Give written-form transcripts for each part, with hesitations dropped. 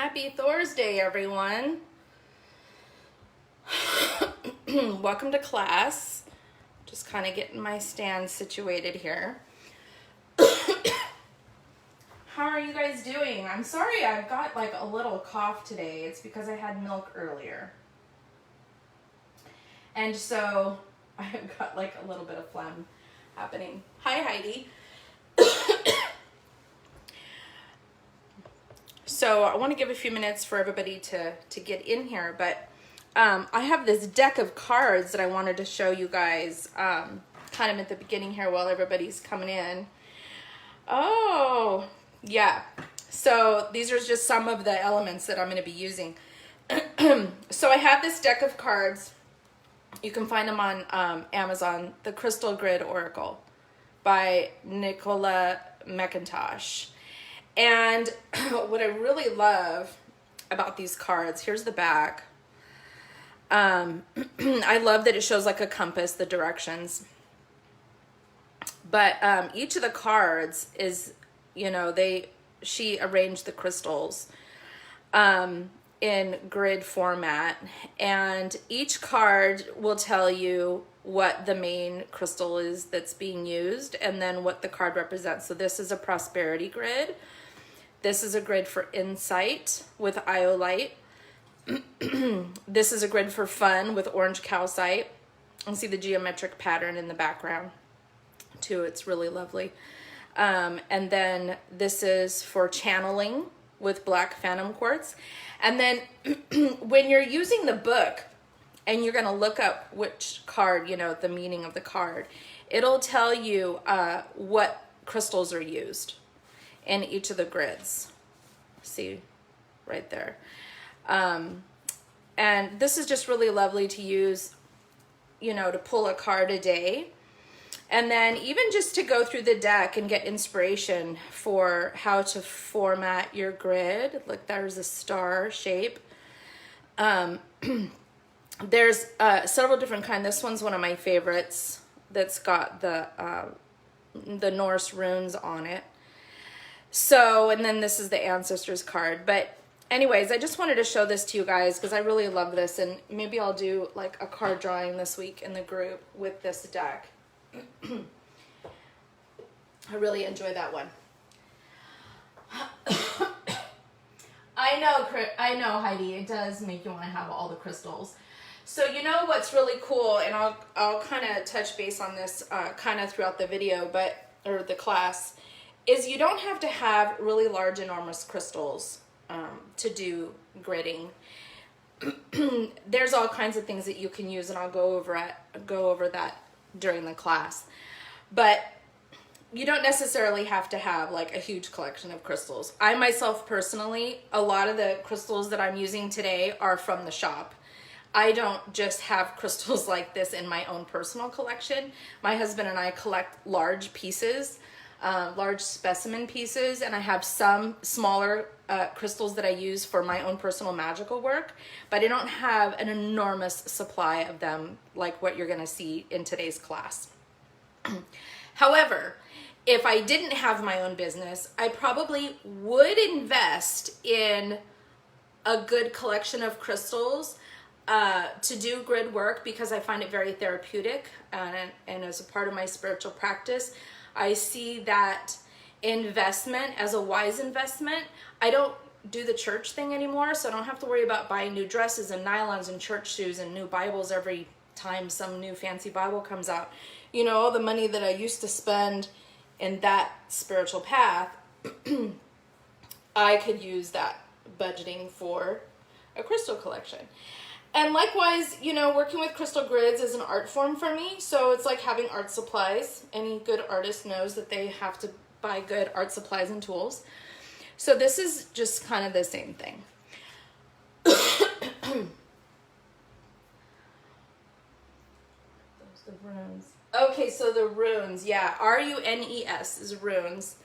Happy Thursday, everyone. Welcome to class. Just kind of getting my stand situated here. How are you guys doing? I'm sorry I've got like a little cough today. It's because I had milk earlier. And so I've got like a little bit of phlegm happening. Hi, Heidi. So I want to give a few minutes for everybody to get in here, but I have this deck of cards that I wanted to show you guys kind of at the beginning here while everybody's coming in. Oh, yeah. So these are just some of the elements that I'm going to be using. So I have this deck of cards. You can find them on Amazon, The Crystal Grid Oracle by Nicola McIntosh. And what I really love about these cards, here's the back. I love that it shows like a compass, the directions. But each of the cards is, you know, she arranged the crystals in grid format. And each card will tell you what the main crystal is that's being used and then what the card represents. So this is a prosperity grid. This is a grid for insight with iolite. This is a grid for fun with orange calcite. You can see the geometric pattern in the background too. It's really lovely. And then this is for channeling with black phantom quartz. And then when you're using the book and you're going to look up which card, you know, the meaning of the card, it'll tell you what crystals are used in each of the grids. See right there. And this is just really lovely to use, you know, to pull a card a day. And then even just to go through the deck and get inspiration for how to format your grid. Look, there's a star shape. There's several different kinds. This one's one of my favorites that's got the Norse runes on it. So, and then this is the ancestors card. But anyways, I just wanted to show this to you guys because I really love this. And maybe I'll do like a card drawing this week in the group with this deck. I really enjoy that one. I know, Heidi, it does make you want to have all the crystals. So you know what's really cool, and I'll kind of touch base on this kind of throughout the video, or the class, is you don't have to have really large, enormous crystals to do gridding. There's all kinds of things that you can use, and I'll go over that during the class. But you don't necessarily have to have like a huge collection of crystals. I myself personally, a lot of the crystals that I'm using today are from the shop. I don't just have crystals like this in my own personal collection. My husband and I collect large pieces, large specimen pieces, and I have some smaller crystals that I use for my own personal magical work, but I don't have an enormous supply of them like what you're gonna see in today's class. However, if I didn't have my own business, I probably would invest in a good collection of crystals to do grid work because I find it very therapeutic, and as a part of my spiritual practice, I see that investment as a wise investment. I don't do the church thing anymore, so I don't have to worry about buying new dresses and nylons and church shoes and new Bibles every time some new fancy Bible comes out. You know, all the money that I used to spend in that spiritual path, I could use that budgeting for a crystal collection. And likewise, you know, working with crystal grids is an art form for me. So it's like having art supplies. Any good artist knows that they have to buy good art supplies and tools. So this is just kind of the same thing. Those the runes. Okay, so the runes, yeah, R-U-N-E-S is runes.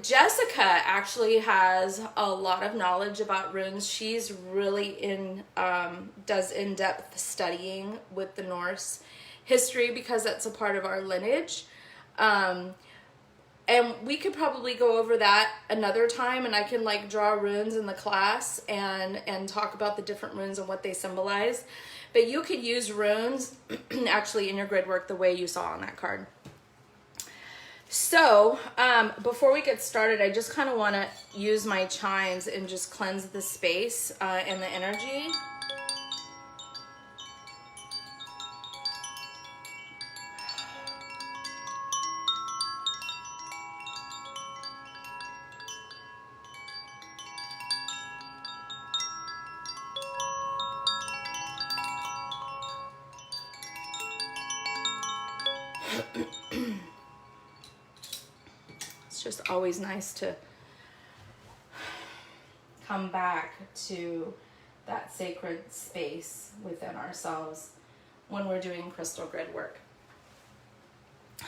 Jessica actually has a lot of knowledge about runes. She's really does in-depth studying with the Norse history because that's a part of our lineage. And we could probably go over that another time, and I can like draw runes in the class and talk about the different runes and what they symbolize. But you could use runes actually in your grid work the way you saw on that card. So before we get started, I just kind of want to use my chimes and just cleanse the space and the energy. It's just always nice to come back to that sacred space within ourselves when we're doing crystal grid work.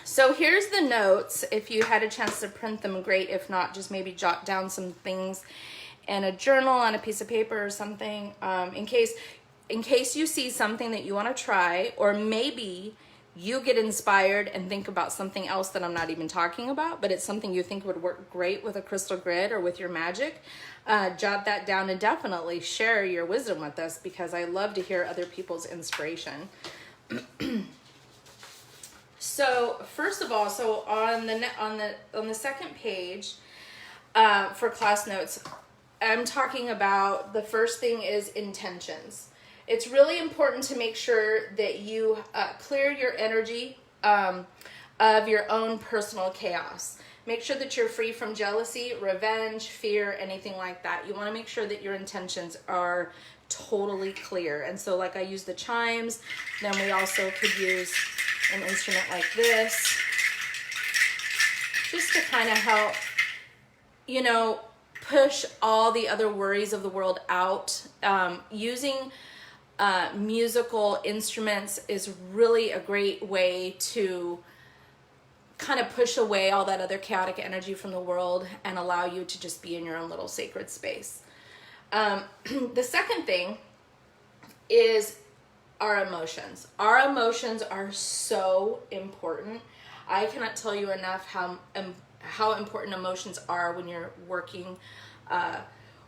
So here's the notes. If you had a chance to print them, great. If not, just maybe jot down some things in a journal, on a piece of paper or something, in case you see something that you want to try, or maybe you get inspired and think about something else that I'm not even talking about, but it's something you think would work great with a crystal grid or with your Magick. Jot that down and definitely share your wisdom with us, because I love to hear other people's inspiration. So first of all, so on the second page for class notes, I'm talking about the first thing is intentions. It's really important to make sure that you clear your energy of your own personal chaos. Make sure that you're free from jealousy, revenge, fear, anything like that. You want to make sure that your intentions are totally clear. And so like I use the chimes, then we also could use an instrument like this, just to kind of help, you know, push all the other worries of the world out. Using musical instruments is really a great way to kind of push away all that other chaotic energy from the world and allow you to just be in your own little sacred space. The second thing is our emotions. Our emotions are so important. I cannot tell you enough how important emotions are when you're working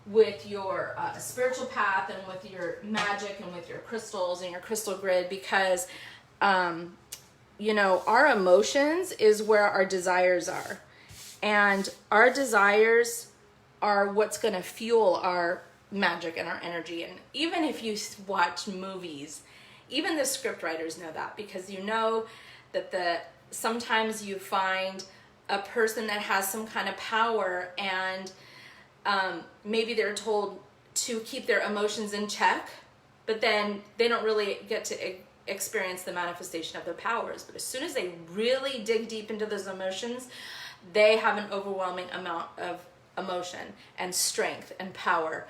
with your spiritual path and with your Magick and with your crystals and your crystal grid, because you know, our emotions is where our desires are, and our desires are what's going to fuel our Magick and our energy. And even if you watch movies, even the script writers know that, because you know that sometimes you find a person that has some kind of power, and maybe they're told to keep their emotions in check, but then they don't really get to experience the manifestation of their powers. But as soon as they really dig deep into those emotions, they have an overwhelming amount of emotion and strength and power.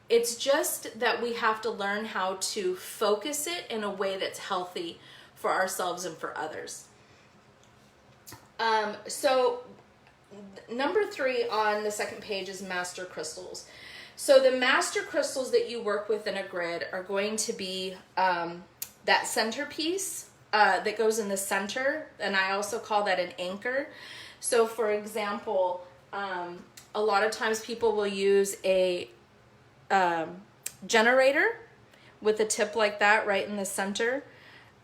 It's just that we have to learn how to focus it in a way that's healthy for ourselves and for others. So number 3 on the second page is master crystals. So the master crystals that you work with in a grid are going to be that centerpiece that goes in the center, and I also call that an anchor. So for example, a lot of times people will use a generator with a tip like that right in the center.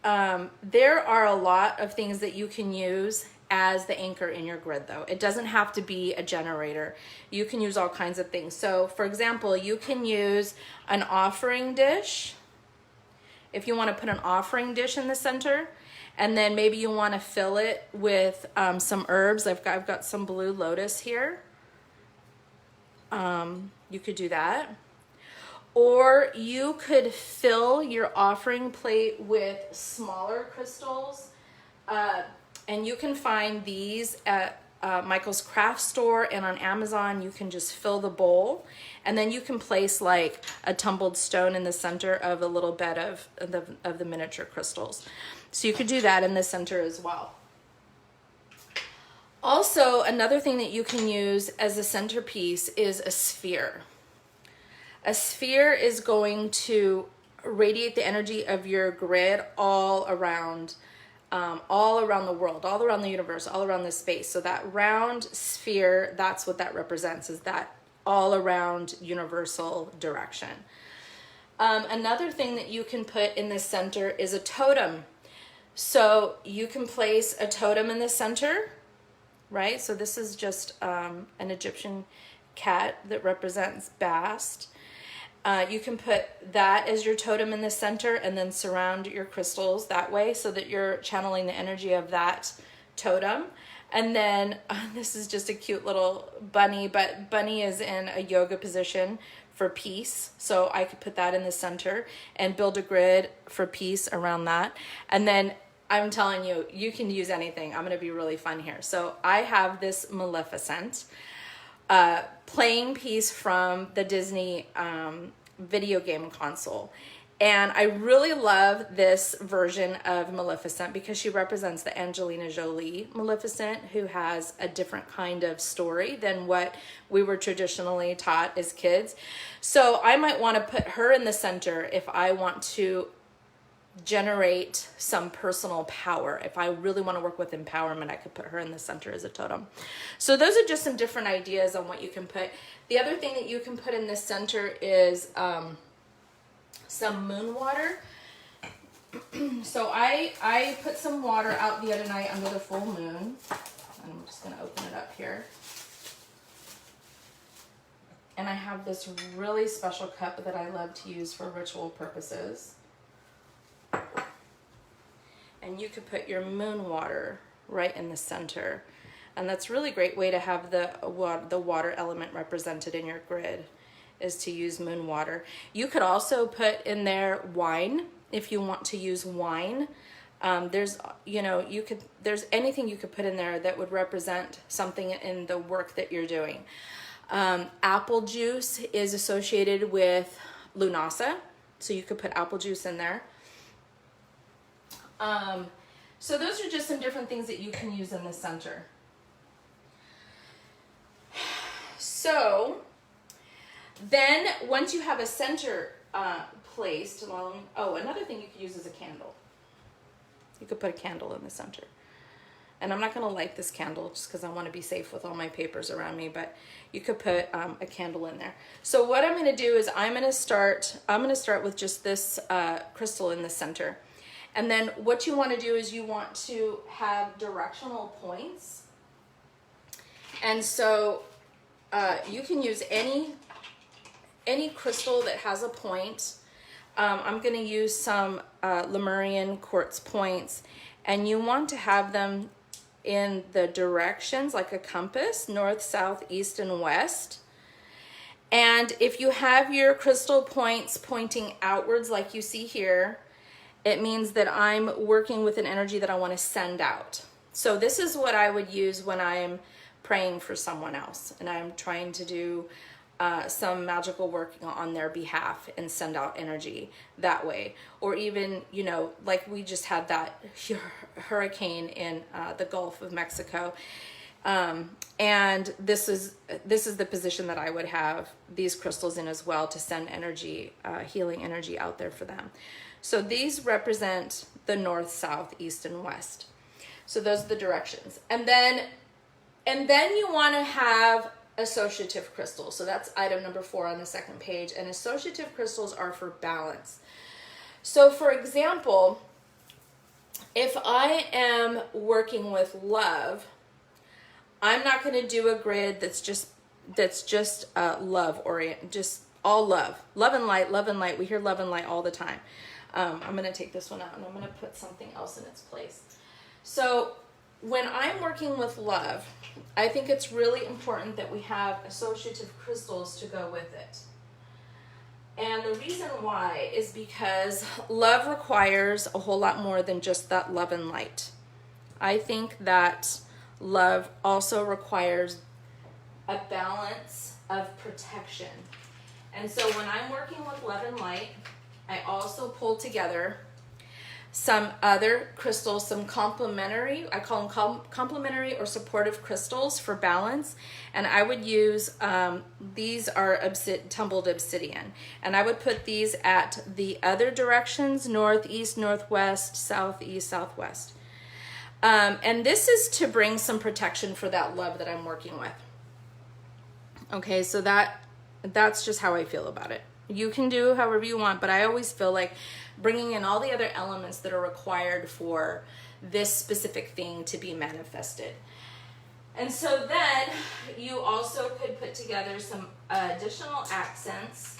There are a lot of things that you can use as the anchor in your grid, though. It doesn't have to be a generator. You can use all kinds of things. So for example, you can use an offering dish. If you want to put an offering dish in the center, and then maybe you want to fill it with some herbs. I've got some blue lotus here. You could do that. Or you could fill your offering plate with smaller crystals. And you can find these at Michael's Craft Store, and on Amazon. You can just fill the bowl, and then you can place like a tumbled stone in the center of a little bed of the miniature crystals. So you could do that in the center as well. Also, another thing that you can use as a centerpiece is a sphere. A sphere is going to radiate the energy of your grid all around all around the world, all around the universe, all around this space. So that round sphere, that's what that represents, is that all around universal direction. Another thing that you can put in the center is a totem. So you can place a totem in the center, right? So this is just an Egyptian cat that represents Bast. You can put that as your totem in the center and then surround your crystals that way so that you're channeling the energy of that totem. And then this is just a cute little bunny, but bunny is in a yoga position for peace. So I could put that in the center and build a grid for peace around that. And then I'm telling you, you can use anything. I'm going to be really fun here. So I have this Maleficent playing piece from the Disney video game console. And I really love this version of Maleficent because she represents the Angelina Jolie Maleficent, who has a different kind of story than what we were traditionally taught as kids. So I might want to put her in the center if I want to generate some personal power. If I really want to work with empowerment, I could put her in the center as a totem. So those are just some different ideas on what you can put. The other thing that you can put in the center is some moon water. So I put some water out the other night under the full moon. I'm just going to open it up here. And I have this really special cup that I love to use for ritual purposes. And you could put your moon water right in the center. And that's a really great way to have the water element represented in your grid, is to use moon water. You could also put in there wine if you want to use wine. There's anything you could put in there that would represent something in the work that you're doing. Apple juice is associated with Lunasa, so you could put apple juice in there. So those are just some different things that you can use in the center. So then once you have a center placed along, another thing you could use is a candle. You could put a candle in the center. And I'm not going to light this candle just because I want to be safe with all my papers around me, but you could put a candle in there. So what I'm going to do is I'm going to start with just this crystal in the center. And then what you want to do is you want to have directional points. And so you can use any crystal that has a point. I'm going to use some Lemurian quartz points, and you want to have them in the directions like a compass, north, south, east, and west. And if you have your crystal points pointing outwards like you see here, it means that I'm working with an energy that I want to send out. So this is what I would use when I'm praying for someone else and I'm trying to do some magical work on their behalf and send out energy that way. Or even, like we just had that hurricane in the Gulf of Mexico. And this is the position that I would have these crystals in as well, to send energy, healing energy out there for them. So these represent the north, south, east, and west. So those are the directions. And then you want to have associative crystals. So that's item number 4 on the second page. And associative crystals are for balance. So for example, if I am working with love, I'm not going to do a grid that's just love oriented, just all love. Love and light, love and light. We hear love and light all the time. I'm going to take this one out and I'm going to put something else in its place. So when I'm working with love, I think it's really important that we have associative crystals to go with it. And the reason why is because love requires a whole lot more than just that love and light. I think that love also requires a balance of protection. And so when I'm working with love and light, I also pull together some other crystals, some complementary, I call them complementary or supportive crystals for balance. And I would use, these are tumbled obsidian. And I would put these at the other directions, northeast, northwest, southeast, southwest. And this is to bring some protection for that love that I'm working with. Okay, so that's just how I feel about it. You can do however you want, but I always feel like bringing in all the other elements that are required for this specific thing to be manifested. And so then you also could put together some additional accents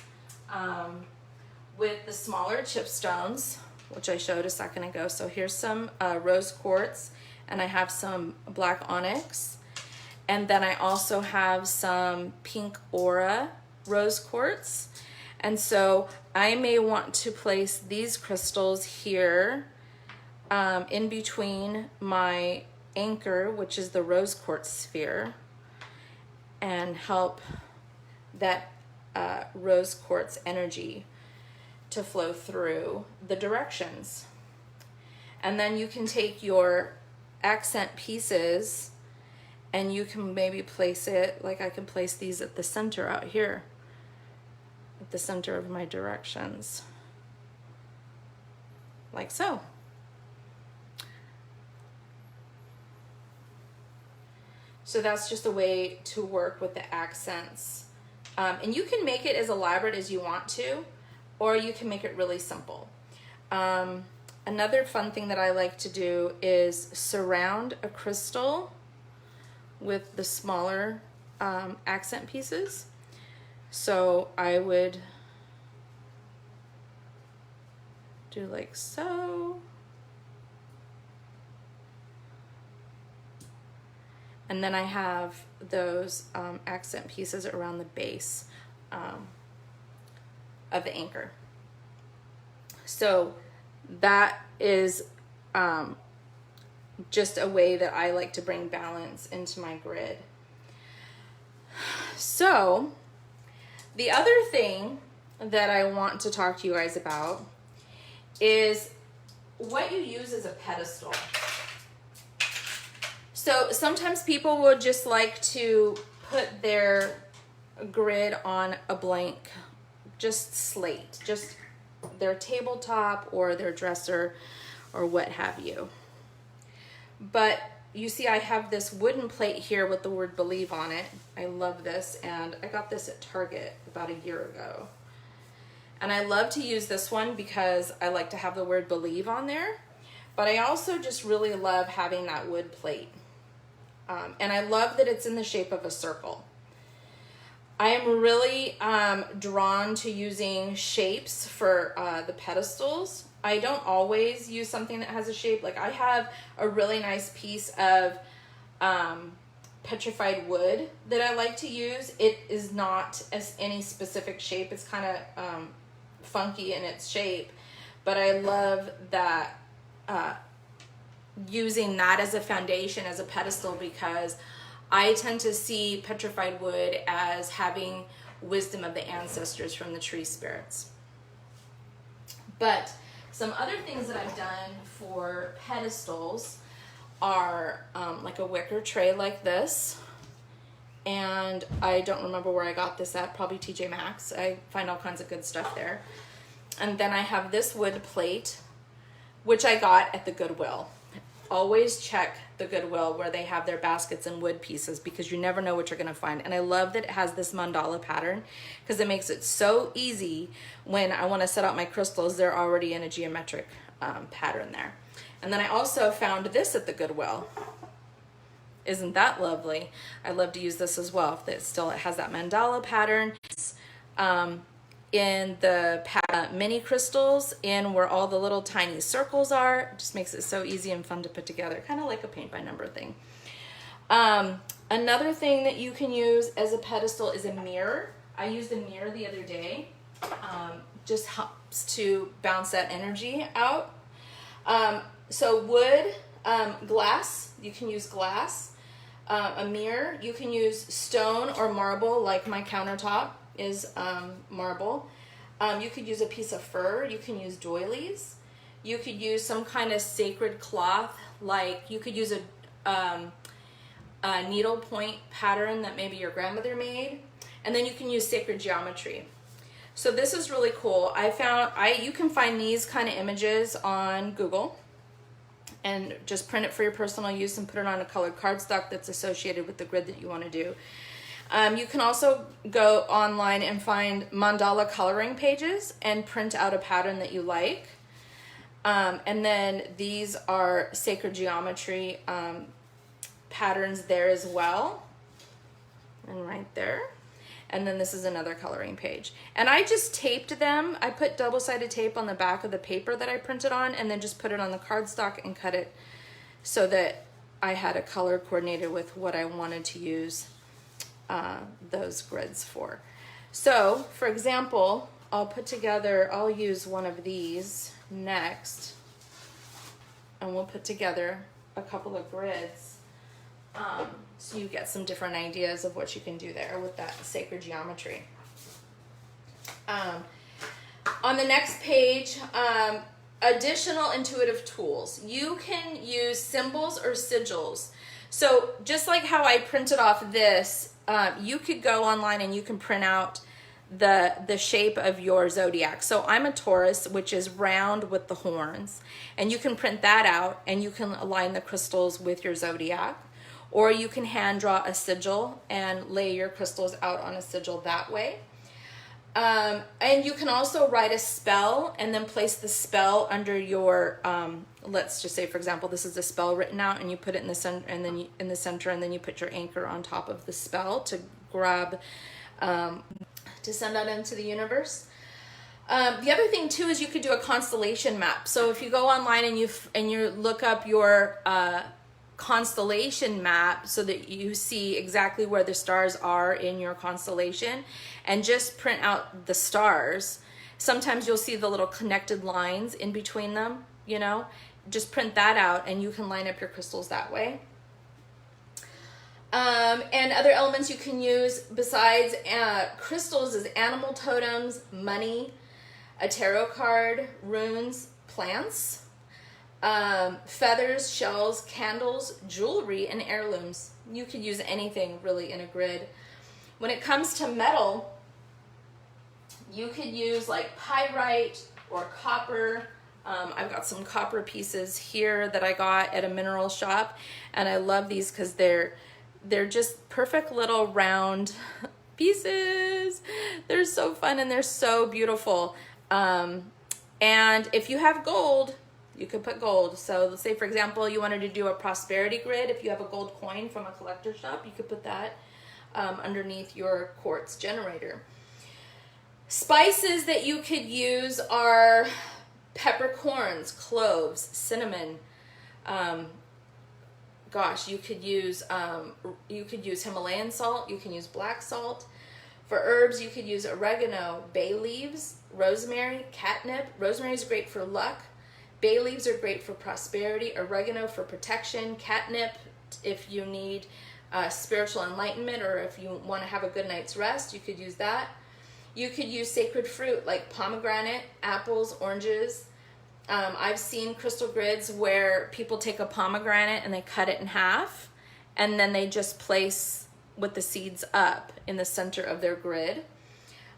with the smaller chipstones, which I showed a second ago. So here's some rose quartz, and I have some black onyx. And then I also have some pink aura rose quartz. And so I may want to place these crystals here in between my anchor, which is the rose quartz sphere, and help that rose quartz energy to flow through the directions. And then you can take your accent pieces and you can maybe place it, like I can place these at the center out here, at the center of my directions, like so. So that's just a way to work with the accents. And you can make it as elaborate as you want to, or you can make it really simple. Another fun thing that I like to do is surround a crystal with the smaller accent pieces. So I would do like so. And then I have those accent pieces around the base of the anchor. So that is just a way that I like to bring balance into my grid. So the other thing that I want to talk to you guys about is what you use as a pedestal. So sometimes people would just like to put their grid on a blank, just slate, just their tabletop or their dresser or what have you. But you see I have this wooden plate here with the word believe on it. I love this, and I got this at Target about a year ago. And I love to use this one because I like to have the word believe on there, but I also just really love having that wood plate. And I love that it's in the shape of a circle. I am really drawn to using shapes for the pedestals. I don't always use something that has a shape. Like I have a really nice piece of petrified wood that I like to use. It is not as any specific shape. It's kind of funky in its shape, but I love that using that as a foundation, as a pedestal, because I tend to see petrified wood as having wisdom of the ancestors from the tree spirits. But some other things that I've done for pedestals are like a wicker tray like this. And I don't remember where I got this at, probably TJ Maxx. I find all kinds of good stuff there. And then I have this wood plate, which I got at the Goodwill. Always check the Goodwill where they have their baskets and wood pieces, because you never know what you're going to find. And I love that it has this mandala pattern because it makes it so easy when I want to set out my crystals. They're already in a geometric pattern there. And then I also found this at the Goodwill. Isn't that lovely? I love to use this as well. It has that mandala pattern. In the mini crystals, in where all the little tiny circles are. It just makes it so easy and fun to put together, kind of like a paint by number thing. Another thing that you can use as a pedestal is a mirror. I used a mirror the other day. Just helps to bounce that energy out. So wood, glass, you can use glass. A mirror, you can use stone or marble, like my countertop is marble. You could use a piece of fur. You can use doilies. You could use some kind of sacred cloth, like you could use a needle point pattern that maybe your grandmother made, and then you can use sacred geometry. So this is really cool. You can find these kind of images on Google, and just print it for your personal use and put it on a colored cardstock that's associated with the grid that you want to do. You can also go online and find mandala coloring pages and print out a pattern that you like. And then these are sacred geometry patterns there as well. And right there. And then this is another coloring page. And I just taped them. I put double-sided tape on the back of the paper that I printed on and then just put it on the cardstock and cut it so that I had a color coordinated with what I wanted to use those grids for. So, for example, I'll use one of these next, and we'll put together a couple of grids. So you get some different ideas of what you can do there with that sacred geometry. On the next page, additional intuitive tools. You can use symbols or sigils. So just like how I printed off this, you could go online and you can print out the shape of your zodiac. So I'm a Taurus, which is round with the horns, and you can print that out and you can align the crystals with your zodiac. Or you can hand draw a sigil and lay your crystals out on a sigil that way. And you can also write a spell and then place the spell under your, let's just say, for example, this is a spell written out and you put it in the center, and then and then you put your anchor on top of the spell to grab, to send out into the universe. The other thing too is you could do a constellation map. So if you go online and you look up your constellation map so that you see exactly where the stars are in your constellation, and just print out the stars. Sometimes you'll see the little connected lines in between them, you know, just print that out and you can line up your crystals that way. And other elements you can use besides crystals is animal totems, money, a tarot card, runes, plants, feathers, shells, candles, jewelry, and heirlooms. You could use anything really in a grid. When it comes to metal, you could use like pyrite or copper. I've got some copper pieces here that I got at a mineral shop, and I love these because they're just perfect little round pieces. They're so fun and they're so beautiful. And if you have gold, you could put gold. So let's say, for example, you wanted to do a prosperity grid. If you have a gold coin from a collector shop, you could put that underneath your quartz generator. Spices that you could use are peppercorns, cloves, cinnamon. You could use Himalayan salt. You can use black salt. For herbs, you could use oregano, bay leaves, rosemary, catnip. Rosemary is great for luck. Bay leaves are great for prosperity. Oregano for protection. Catnip if you need spiritual enlightenment, or if you want to have a good night's rest, you could use that. You could use sacred fruit like pomegranate, apples, oranges. I've seen crystal grids where people take a pomegranate and they cut it in half, and then they just place with the seeds up in the center of their grid.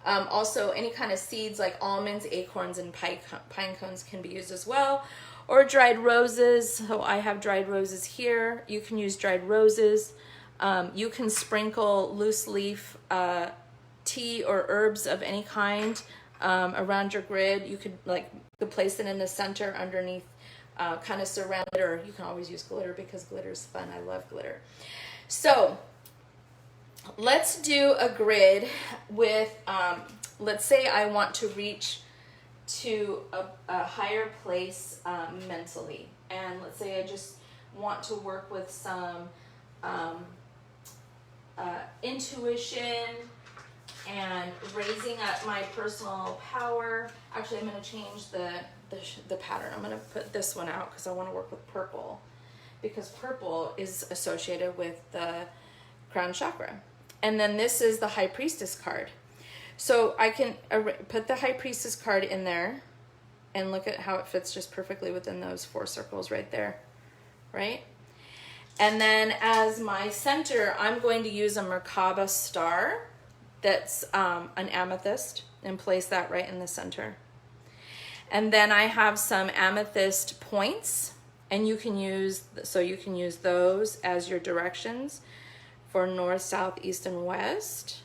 Also, any kind of seeds like almonds, acorns, and pine cones can be used as well. Or dried roses. So I have dried roses here. You can use dried roses. You can sprinkle loose leaf tea or herbs of any kind around your grid. You could place it in the center underneath, kind of surround it, or you can always use glitter because glitter is fun. I love glitter. So let's do a grid with, let's say I want to reach to a higher place mentally. And let's say I just want to work with some intuition and raising up my personal power. Actually, I'm going to change the pattern. I'm going to put this one out because I want to work with purple, because purple is associated with the crown chakra. And then this is the High Priestess card. So I can put the High Priestess card in there and look at how it fits just perfectly within those 4 circles right there, right? And then as my center, I'm going to use a Merkaba star that's an amethyst, and place that right in the center. And then I have some amethyst points And you can use, so you can use those as your directions for north, south, east, and west.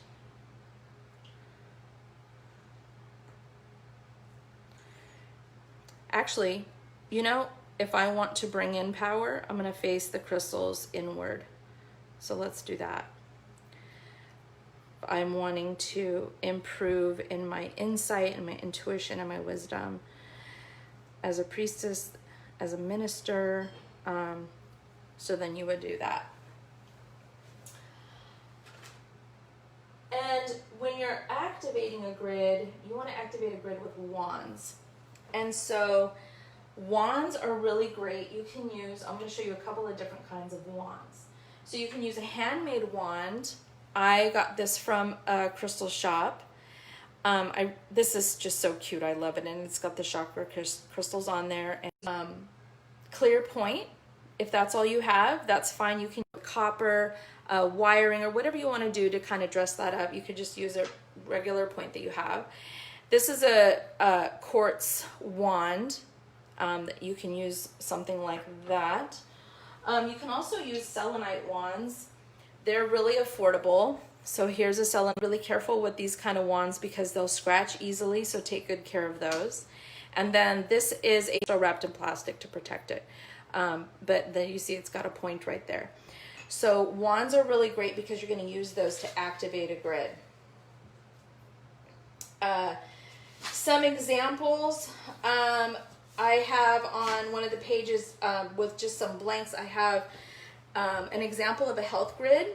Actually, you know, if I want to bring in power, I'm going to face the crystals inward. So let's do that. I'm wanting to improve in my insight and my intuition and my wisdom as a priestess, as a minister. So then you would do that. And when you're activating a grid, you want to activate a grid with wands. And so wands are really great. You can use, I'm going to show you a couple of different kinds of wands. So you can use a handmade wand. I got this from a crystal shop. This is just so cute. I love it. And it's got the chakra crystals on there. And clear point. If that's all you have, that's fine. You can use copper, wiring, or whatever you want to do to kind of dress that up. You could just use a regular point that you have. This is a quartz wand that you can use something like that. You can also use selenite wands. They're really affordable. So here's a selenite. Really careful with these kind of wands because they'll scratch easily, so take good care of those. And then this is a wrapped in plastic to protect it. But then you see it's got a point right there. So wands are really great because you're going to use those to activate a grid. Some examples I have on one of the pages with just some blanks. I have an example of a health grid.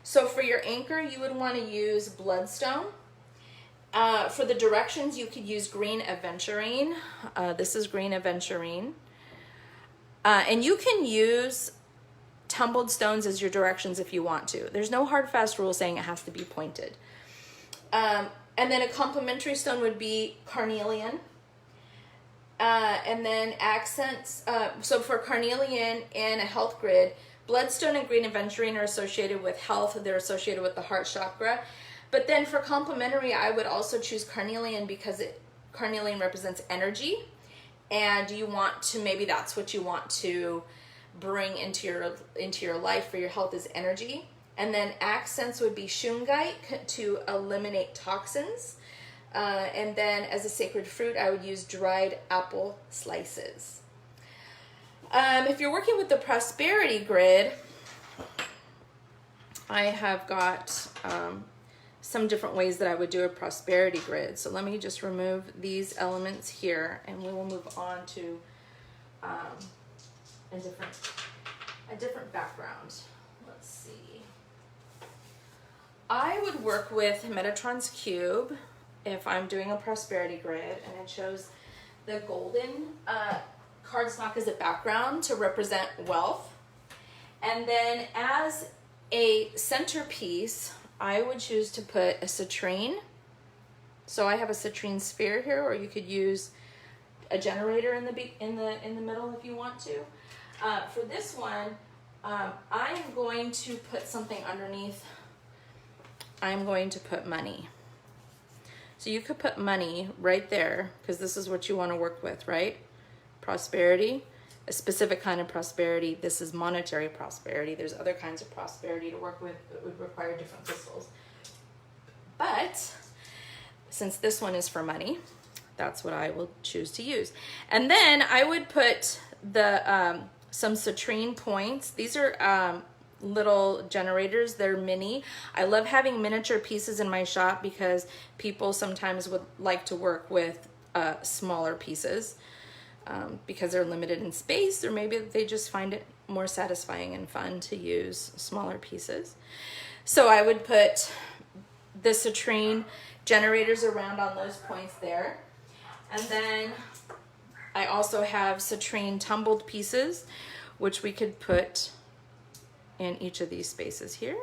So for your anchor, you would want to use bloodstone. For the directions, you could use green aventurine. This is green aventurine. And you can use tumbled stones as your directions if you want to. There's no hard fast rule saying it has to be pointed. And then a complementary stone would be carnelian. And then accents. So for carnelian in a health grid, bloodstone and green aventurine are associated with health. They're associated with the heart chakra. But then for complementary, I would also choose carnelian because carnelian represents energy. And you want to, maybe that's what you want to bring into your life for your health is energy. And then accents would be shungite to eliminate toxins. And then as a sacred fruit, I would use dried apple slices. If you're working with the prosperity grid, I have got some different ways that I would do a prosperity grid. So let me just remove these elements here and we will move on to a different background. Let's see. I would work with Metatron's Cube if I'm doing a prosperity grid, and I chose the golden cardstock as a background to represent wealth. And then as a centerpiece, I would choose to put a citrine. So I have a citrine sphere here, or you could use a generator in the middle if you want to. For this one, I am going to put something underneath. I'm going to put money. So you could put money right there because this is what you want to work with, right? Prosperity, a specific kind of prosperity. This is monetary prosperity. There's other kinds of prosperity to work with that would require different crystals. But since this one is for money, that's what I will choose to use. And then I would put the some citrine points. These are little generators. They're mini. I love having miniature pieces in my shop because people sometimes would like to work with smaller pieces because they're limited in space, or maybe they just find it more satisfying and fun to use smaller pieces. So I would put the citrine generators around on those points there. And then I also have citrine tumbled pieces, which we could put in each of these spaces here.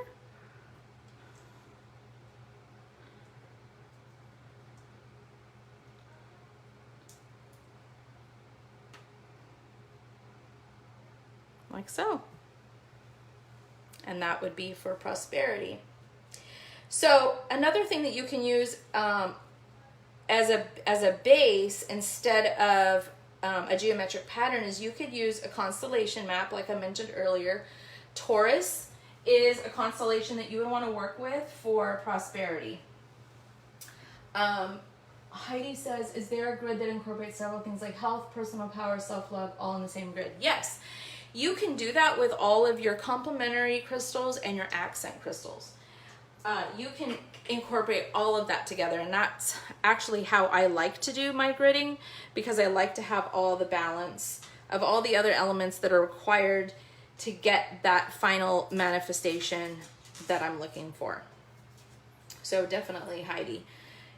Like so. And that would be for prosperity. So another thing that you can use as a base instead of a geometric pattern is you could use a constellation map, like I mentioned earlier. Taurus is a constellation that you would want to work with for prosperity. Heidi says, is there a grid that incorporates several things like health, personal power, self-love, all in the same grid? Yes, you can do that with all of your complementary crystals and your accent crystals. You can incorporate all of that together, and that's actually how I like to do my gridding, because I like to have all the balance of all the other elements that are required to get that final manifestation that I'm looking for. So definitely, Heidi,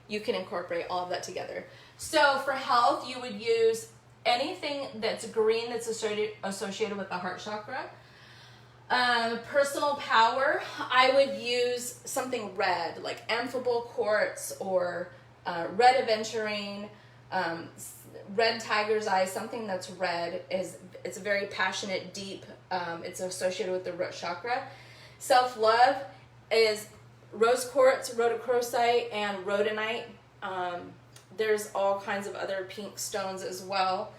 you can incorporate all of that together. So for health, you would use anything that's green that's associated with the heart chakra. Personal power, I would use something red, like amphibole quartz or red aventurine, red tiger's eye, something that's red. It's very passionate, deep. It's associated with the root chakra. Self-love is rose quartz, rhodochrosite, and rhodonite. There's all kinds of other pink stones as well.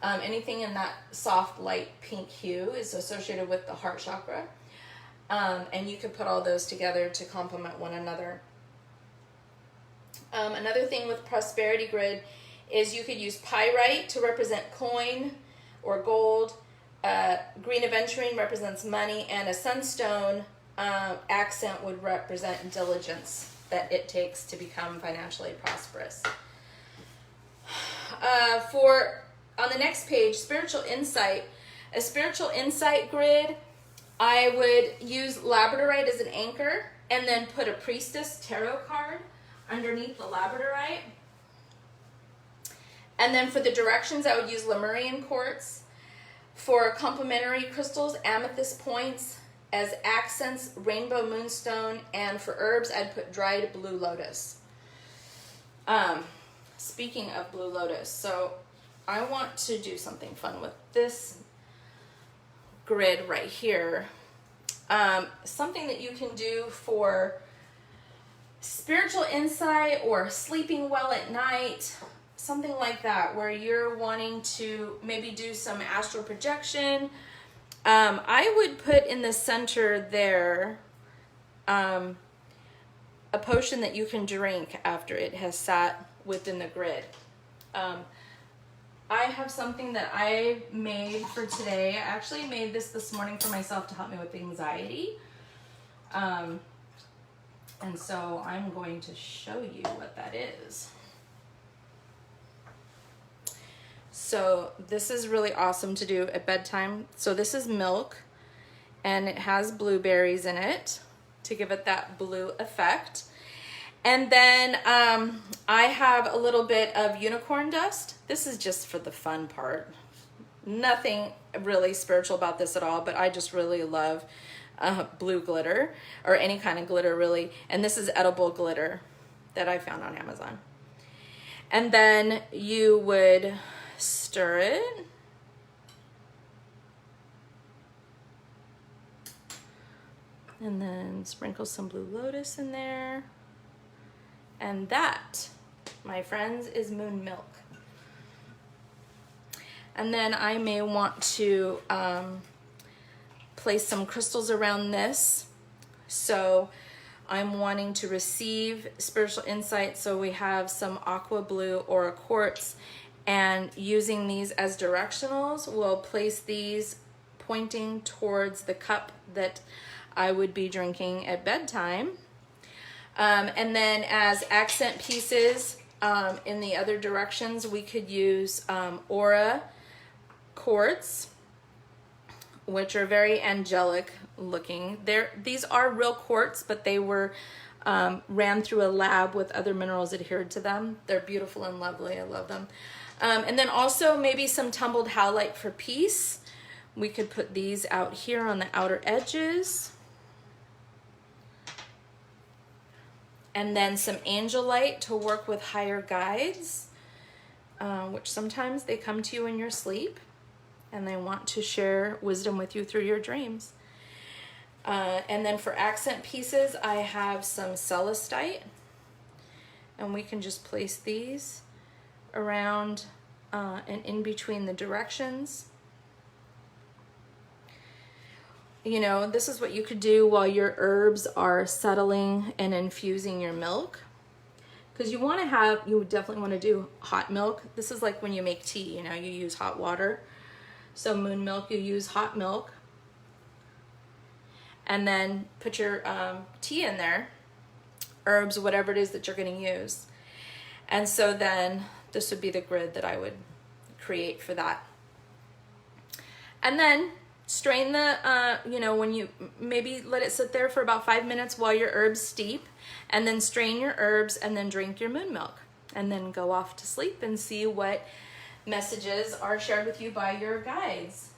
Anything in that soft, light pink hue is associated with the heart chakra. And you could put all those together to complement one another. Another thing with prosperity grid is you could use pyrite to represent coin or gold. Green aventurine represents money, and a sunstone accent would represent diligence that it takes to become financially prosperous. On the next page, spiritual insight. A spiritual insight grid, I would use labradorite as an anchor and then put a priestess tarot card underneath the labradorite. And then for the directions, I would use Lemurian quartz. For complementary crystals, amethyst points. As accents, rainbow moonstone. And for herbs, I'd put dried blue lotus. Speaking of blue lotus, so I want to do something fun with this grid right here. Something that you can do for spiritual insight or sleeping well at night, something like that, where you're wanting to maybe do some astral projection. I would put in the center there a potion that you can drink after it has sat within the grid. I have something that I made for today. I actually made this morning for myself to help me with anxiety. And so I'm going to show you what that is. So this is really awesome to do at bedtime. So this is milk, and it has blueberries in it to give it that blue effect. And then I have a little bit of unicorn dust. This is just for the fun part. Nothing really spiritual about this at all, but I just really love blue glitter, or any kind of glitter really. And this is edible glitter that I found on Amazon. And then you would stir it. And then sprinkle some blue lotus in there. And that, my friends, is moon milk. And then I may want to place some crystals around this. So I'm wanting to receive spiritual insight. So we have some aqua blue or a quartz, and using these as directionals, we'll place these pointing towards the cup that I would be drinking at bedtime. And then as accent pieces in the other directions, we could use aura quartz, which are very angelic looking. These are real quartz, but they were ran through a lab with other minerals adhered to them. They're beautiful and lovely. I love them. And then also maybe some tumbled howlite for peace. We could put these out here on the outer edges. And then some angel light to work with higher guides, which sometimes they come to you in your sleep and they want to share wisdom with you through your dreams. And then for accent pieces, I have some celestite, and we can just place these around and in between the directions. You know, this is what you could do while your herbs are settling and infusing your milk. Because you want to have, you definitely want to do hot milk. This is like when you make tea, you know, you use hot water. So moon milk, you use hot milk. And then put your tea in there, herbs, whatever it is that you're going to use. And so then this would be the grid that I would create for that. And then strain the, you know, when you maybe let it sit there for about 5 minutes while your herbs steep, and then strain your herbs and then drink your moon milk, and then go off to sleep and see what messages are shared with you by your guides.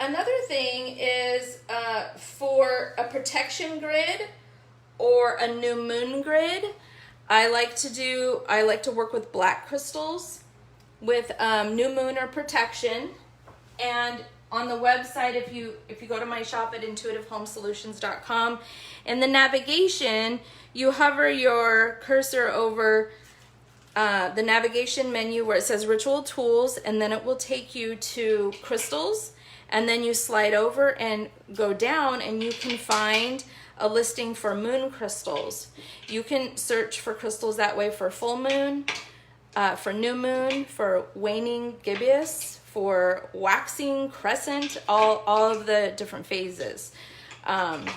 Another thing is for a protection grid or a new moon grid, I like to work with black crystals with new moon or protection. And on the website, if you go to my shop at intuitivehomesolutions.com, in the navigation, you hover your cursor over the navigation menu where it says ritual tools, and then it will take you to crystals, and then you slide over and go down and you can find a listing for moon crystals. You can search for crystals that way for full moon, for new moon, for waning gibbous, for waxing crescent, all of the different phases. And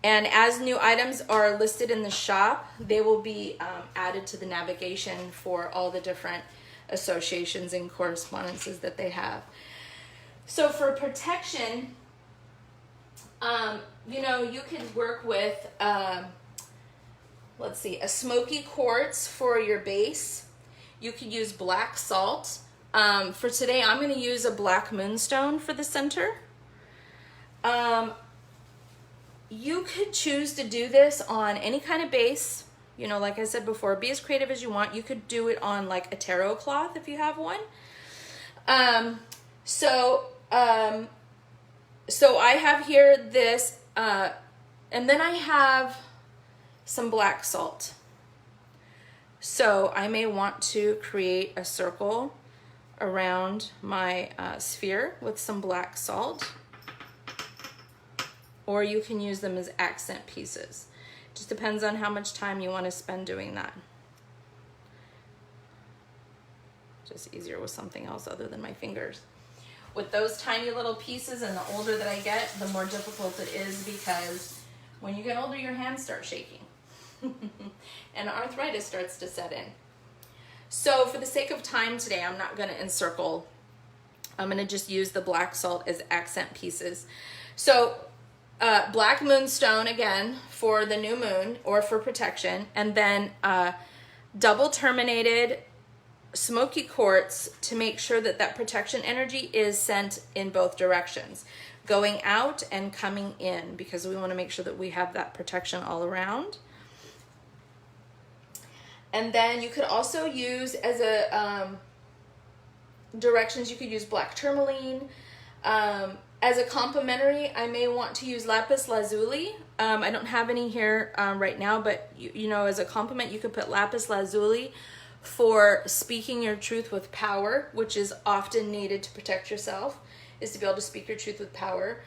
as new items are listed in the shop, they will be added to the navigation for all the different associations and correspondences that they have. So for protection, you know, you can work with, let's see, a smoky quartz for your base. You could use black salt. For today, I'm going to use a black moonstone for the center. You could choose to do this on any kind of base. You know, like I said before, be as creative as you want. You could do it on like a tarot cloth if you have one. So I have here this, and then I have some black salt. So I may want to create a circle around my sphere with some black salt, or you can use them as accent pieces. Just depends on how much time you want to spend doing that. Just easier with something else other than my fingers. With those tiny little pieces, and the older that I get, the more difficult it is, because when you get older, your hands start shaking and arthritis starts to set in. So for the sake of time today, I'm not going to encircle. I'm going to just use the black salt as accent pieces. So black moonstone again for the new moon or for protection, and then double terminated smoky quartz to make sure that that protection energy is sent in both directions, going out and coming in, because we want to make sure that we have that protection all around. And then you could also use as a directions, you could use black tourmaline. As a complementary, I may want to use lapis lazuli. I don't have any here right now, but you know, as a complement, you could put lapis lazuli for speaking your truth with power, which is often needed to protect yourself, is to be able to speak your truth with power.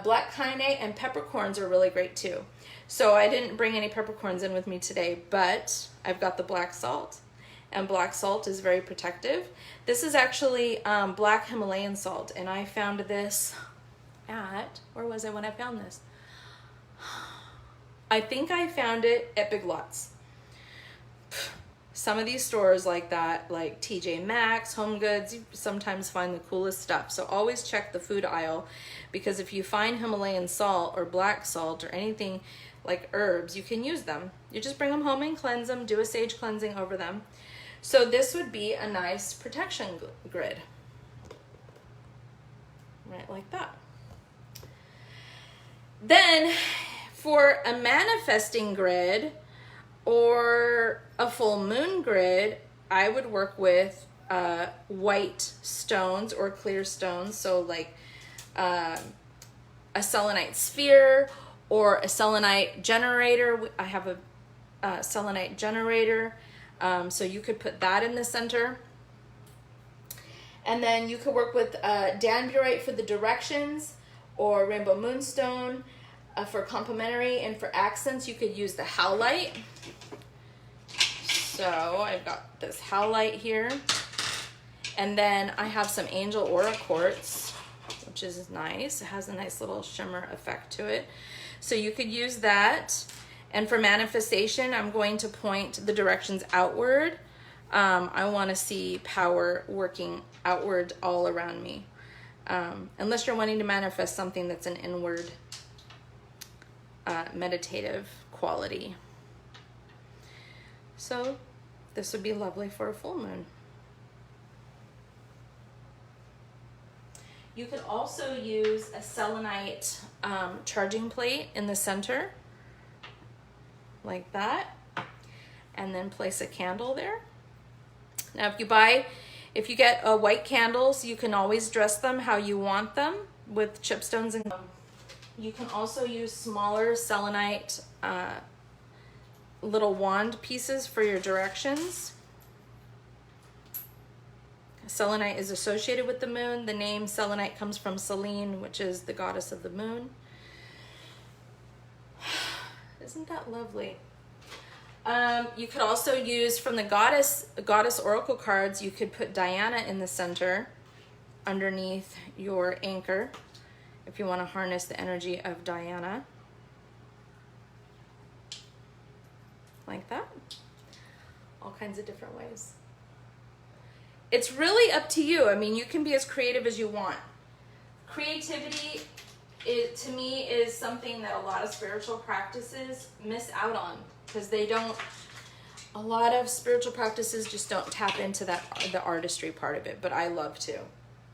Black kyanite and peppercorns are really great too. So I didn't bring any peppercorns in with me today, but I've got the black salt, and black salt is very protective. This is actually black Himalayan salt, and I found this at, where was I when I found this? I think I found it at Big Lots. Some of these stores like that, like TJ Maxx, Home Goods, you sometimes find the coolest stuff. So always check the food aisle, because if you find Himalayan salt or black salt or anything like herbs, you can use them. You just bring them home and cleanse them, do a sage cleansing over them. So this would be a nice protection grid. Right, like that. Then for a manifesting grid or a full moon grid, I would work with white stones or clear stones. So like a selenite sphere or a selenite generator. I have a selenite generator, so you could put that in the center. And then you could work with danburite for the directions, or rainbow moonstone for complementary, and for accents you could use the howlite. So I've got this howlite here, and then I have some angel aura quartz, which is nice. It has a nice little shimmer effect to it, so you could use that. And for manifestation, I'm going to point the directions outward. I want to see power working outward all around me, unless you're wanting to manifest something that's an inward meditative quality. So this would be lovely for a full moon. You could also use a selenite charging plate in the center, like that, and then place a candle there. Now if you get white candles, you can always dress them how you want them with chipstones. And you can also use smaller selenite little wand pieces for your directions. Selenite is associated with the moon. The name selenite comes from Selene, which is the goddess of the moon. Isn't that lovely? You could also use from the goddess oracle cards, you could put Diana in the center underneath your anchor if you want to harness the energy of Diana. Like that. All kinds of different ways. It's really up to you. I mean, you can be as creative as you want. Creativity, to me, is something that a lot of spiritual practices miss out on, because a lot of spiritual practices just don't tap into the artistry part of it, but I love to.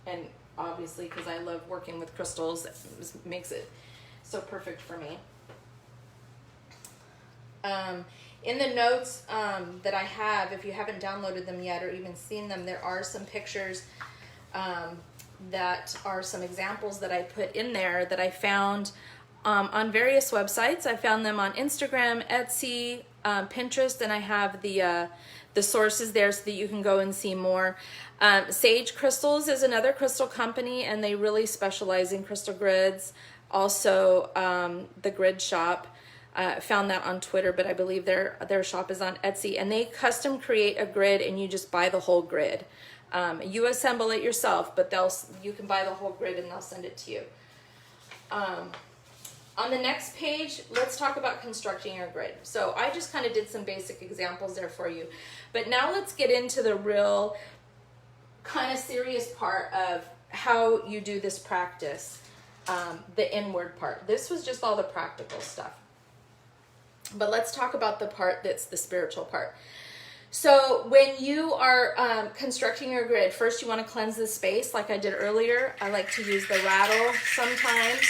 And obviously, because I love working with crystals, it makes it so perfect for me. In the notes that I have, if you haven't downloaded them yet or even seen them, there are some pictures that are some examples that I put in there that I found on various websites. I found them on Instagram, Etsy, Pinterest, and I have the sources there so that you can go and see more. Sage Crystals is another crystal company, and they really specialize in crystal grids. Also, the Grid Shop. Found that on Twitter, but I believe their shop is on Etsy, and they custom create a grid, and you just buy the whole grid. You assemble it yourself, but you can buy the whole grid and they'll send it to you. On the next page, let's talk about constructing your grid. So I just kind of did some basic examples there for you, but now let's get into the real kind of serious part of how you do this practice, the inward part. This was just all the practical stuff. But let's talk about the part that's the spiritual part. So when you are constructing your grid, first you want to cleanse the space like I did earlier. I like to use the rattle sometimes.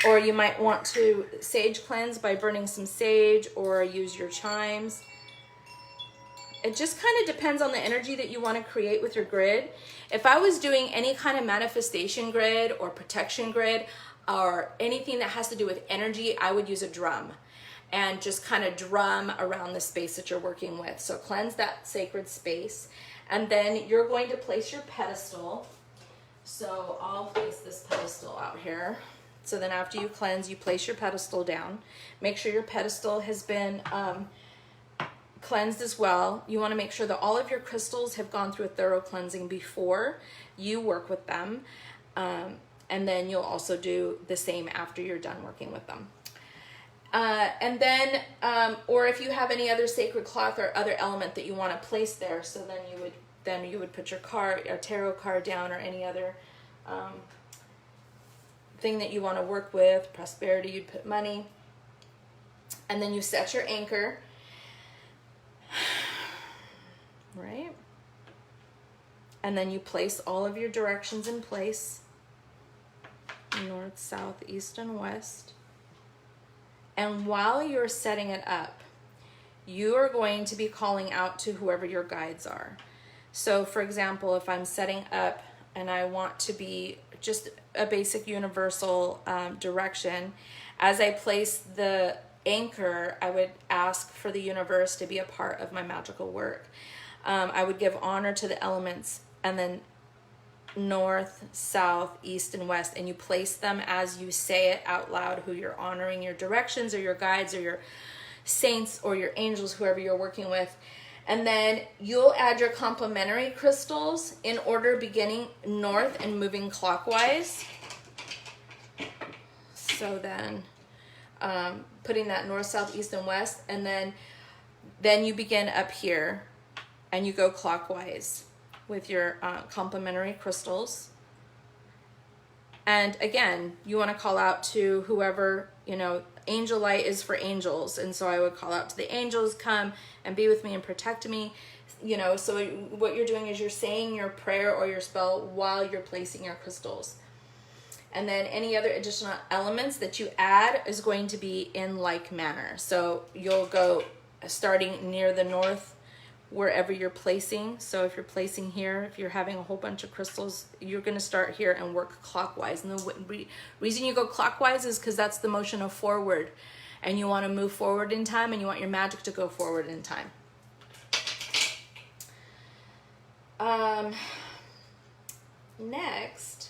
Or you might want to sage cleanse by burning some sage, or use your chimes. It just kind of depends on the energy that you want to create with your grid. If I was doing any kind of manifestation grid or protection grid, or anything that has to do with energy, I would use a drum and just kind of drum around the space that you're working with. So cleanse that sacred space, and then you're going to place your pedestal. So I'll place this pedestal out here. So then after you cleanse, you place your pedestal down. Make sure your pedestal has been cleansed as well. You want to make sure that all of your crystals have gone through a thorough cleansing before you work with them. And then you'll also do the same after you're done working with them. And then, or if you have any other sacred cloth or other element that you want to place there, so then you would put your card, a tarot card down, or any other thing that you want to work with. Prosperity, you'd put money. And then you set your anchor, right? And then you place all of your directions in place. North, south, east, and west. And while you're setting it up, you are going to be calling out to whoever your guides are. So for example, if I'm setting up and I want to be just a basic universal direction. As I place the anchor, I would ask for the universe to be a part of my magical work. I would give honor to the elements, and then north, south, east, and west, and you place them as you say it out loud, who you're honoring, your directions or your guides or your saints or your angels, whoever you're working with. And then you'll add your complementary crystals in order, beginning north and moving clockwise. So then putting that north, south, east, and west, and then you begin up here and you go clockwise with your complementary crystals. And again, you want to call out to whoever, angel light is for angels. And so I would call out to the angels, come and be with me and protect me. So what you're doing is you're saying your prayer or your spell while you're placing your crystals. And then any other additional elements that you add is going to be in like manner. So you'll go starting near the north, wherever you're placing. So if you're placing here, if you're having a whole bunch of crystals, you're going to start here and work clockwise. And the reason you go clockwise is because that's the motion of forward, and you want to move forward in time, and you want your magic to go forward in time. Next,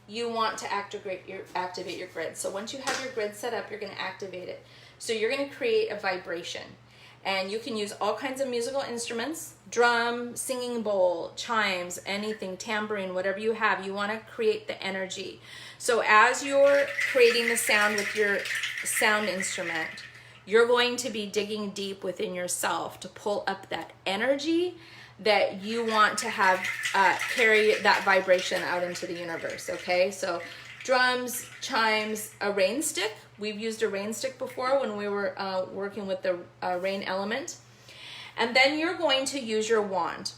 you want to activate your grid. So once you have your grid set up, you're going to activate it. So you're going to create a vibration, and you can use all kinds of musical instruments, drum, singing bowl, chimes, anything, tambourine, whatever you have. You want to create the energy. So as you're creating the sound with your sound instrument, you're going to be digging deep within yourself to pull up that energy that you want to have carry that vibration out into the universe, okay? So drums, chimes, a rain stick. We've used a rain stick before when we were working with the rain element. And then you're going to use your wand.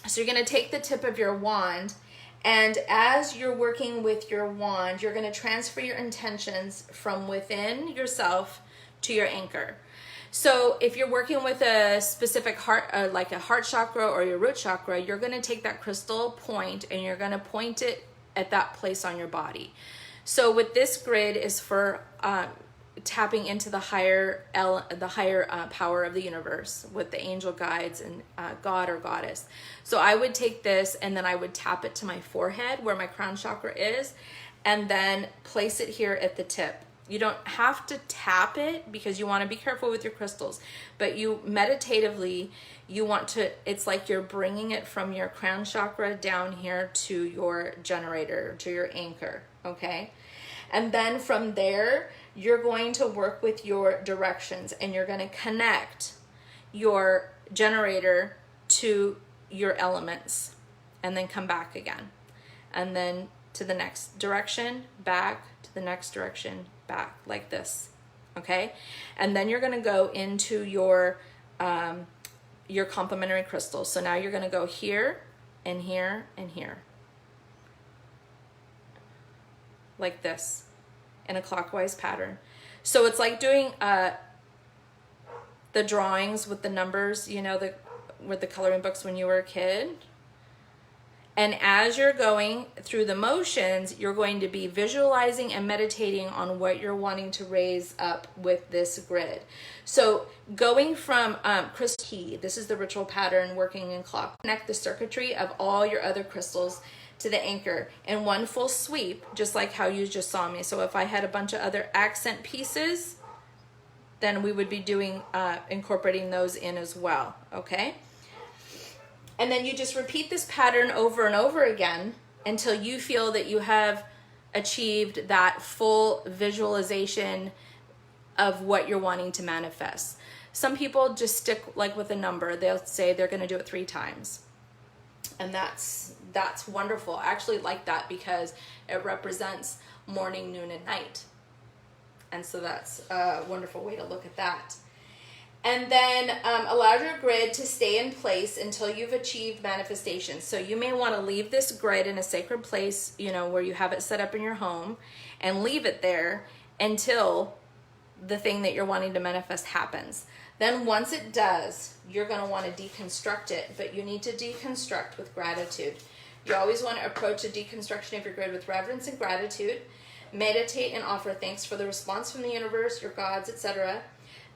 So you're going to take the tip of your wand, and as you're working with your wand, you're going to transfer your intentions from within yourself to your anchor. So if you're working with a specific heart, like a heart chakra or your root chakra, you're going to take that crystal point and you're going to point it at that place on your body. So with this grid is for tapping into the higher power of the universe with the angel guides and God or goddess. So I would take this and then I would tap it to my forehead where my crown chakra is, and then place it here at the tip. You don't have to tap it because you want to be careful with your crystals, but you meditatively, you want to, it's like you're bringing it from your crown chakra down here to your generator, to your anchor, okay? And then from there, you're going to work with your directions, and you're going to connect your generator to your elements, and then come back again. And then to the next direction, back, to the next direction, back, like this, okay? And then you're going to go into your complementary crystals. So now you're going to go here and here and here, like this, in a clockwise pattern. So it's like doing the drawings with the numbers, with the coloring books when you were a kid. And as you're going through the motions, you're going to be visualizing and meditating on what you're wanting to raise up with this grid. So going from crystal key, this is the ritual pattern working in clock. Connect the circuitry of all your other crystals to the anchor in one full sweep, just like how you just saw me. So if I had a bunch of other accent pieces, then we would be doing incorporating those in as well, okay? And then you just repeat this pattern over and over again until you feel that you have achieved that full visualization of what you're wanting to manifest. Some people just stick like with a number. They'll say they're going to do it 3 times. And that's wonderful. I actually like that because it represents morning, noon, and night. And so that's a wonderful way to look at that. And then allow your grid to stay in place until you've achieved manifestation. So you may want to leave this grid in a sacred place, where you have it set up in your home, and leave it there until the thing that you're wanting to manifest happens. Then once it does, you're going to want to deconstruct it, but you need to deconstruct with gratitude. You always want to approach a deconstruction of your grid with reverence and gratitude. Meditate and offer thanks for the response from the universe, your gods, etc.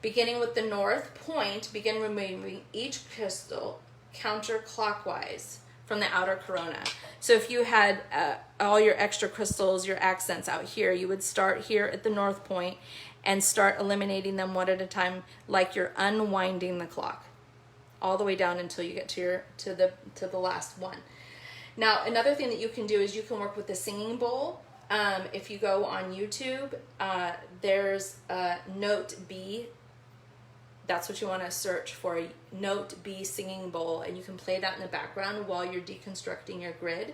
Beginning with the north point, begin removing each crystal counterclockwise from the outer corona. So if you had all your extra crystals, your accents out here, you would start here at the north point and start eliminating them one at a time, like you're unwinding the clock, all the way down until you get to the last one. Now, another thing that you can do is you can work with the singing bowl. If you go on YouTube, there's Note B. That's what you want to search for, Note B singing bowl, and you can play that in the background while you're deconstructing your grid.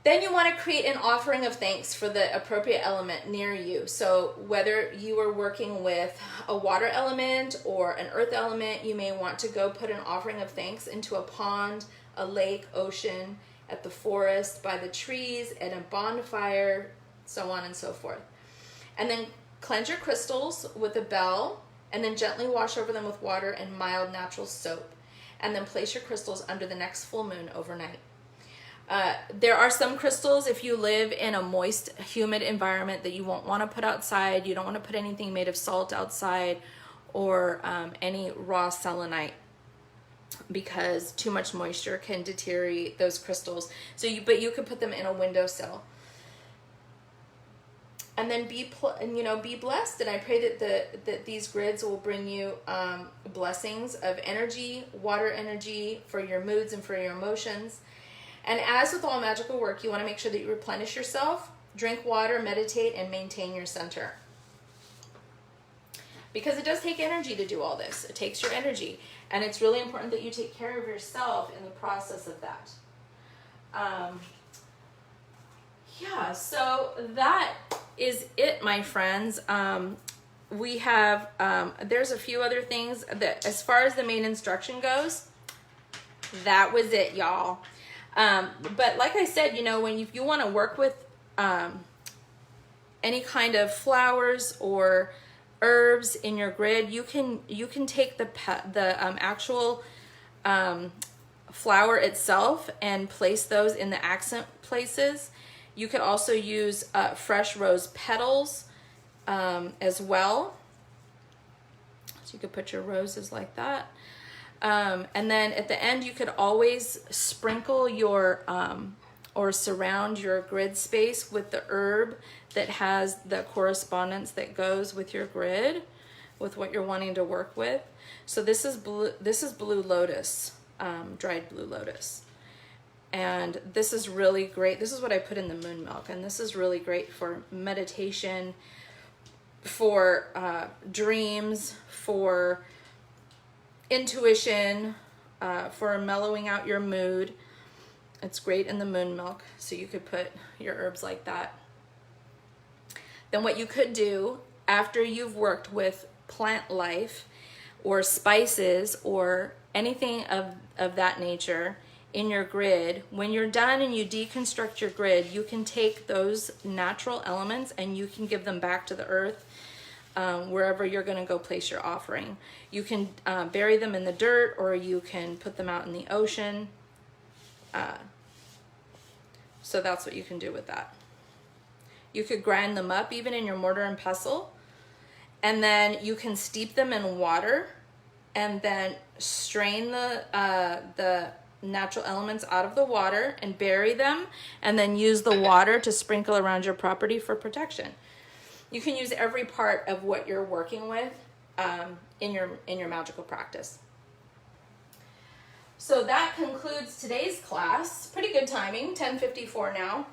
Then you want to create an offering of thanks for the appropriate element near you. So whether you are working with a water element or an earth element, you may want to go put an offering of thanks into a pond, a lake, ocean, at the forest, by the trees, at a bonfire, so on and so forth. And then cleanse your crystals with a bell, and then gently wash over them with water and mild natural soap. And then place your crystals under the next full moon overnight. There are some crystals, if you live in a moist, humid environment, that you won't want to put outside. You don't want to put anything made of salt outside, or any raw selenite, because too much moisture can deteriorate those crystals. But you could put them in a windowsill. And then be blessed. And I pray that these grids will bring you blessings of energy, water energy, for your moods and for your emotions. And as with all magical work, you want to make sure that you replenish yourself, drink water, meditate, and maintain your center. Because it does take energy to do all this. It takes your energy. And it's really important that you take care of yourself in the process of that. Yeah, so that is it, my friends. We have, there's a few other things that, as far as the main instruction goes, that was it, y'all. But like I said, when you want to work with any kind of flowers or herbs in your grid, you can take the actual flower itself and place those in the accent places. You could also use fresh rose petals as well. So you could put your roses like that. And then at the end, you could always sprinkle your or surround your grid space with the herb that has the correspondence that goes with your grid, with what you're wanting to work with. So this is blue lotus, dried blue lotus. And this is really great. This is what I put in the moon milk, and this is really great for meditation, for dreams, for intuition, for mellowing out your mood. It's great in the moon milk, so you could put your herbs like that. Then what you could do after you've worked with plant life or spices or anything of that nature in your grid, when you're done and you deconstruct your grid, you can take those natural elements and you can give them back to the earth, wherever you're going to go place your offering. You can bury them in the dirt, or you can put them out in the ocean. So that's what you can do with that. You could grind them up even in your mortar and pestle, and then you can steep them in water and then strain the natural elements out of the water and bury them, and then use the water to sprinkle around your property for protection. You can use every part of what you're working with in your magical practice. So that concludes today's class. Pretty good timing, 10:54 now.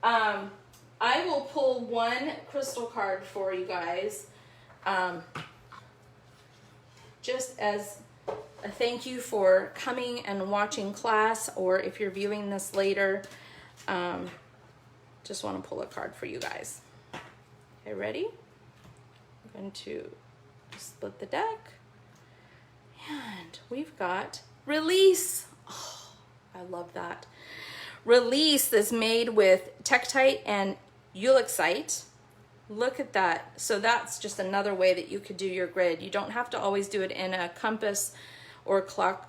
I will pull one crystal card for you guys, just as a thank you for coming and watching class, or if you're viewing this later, just want to pull a card for you guys. Okay, ready? I'm going to split the deck, and we've got release. Oh, I love that. Release is made with Tektite and Ulexite. Look at that. So that's just another way that you could do your grid. You don't have to always do it in a compass or clock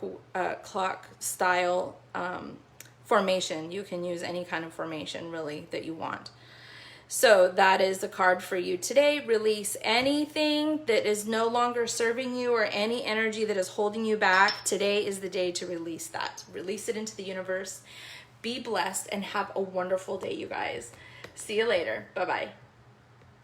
style formation. You can use any kind of formation really that you want. So that is the card for you today. Release anything that is no longer serving you or any energy that is holding you back. Today is the day to release that. Release it into the universe. Be blessed and have a wonderful day, you guys. See you later. Bye-bye.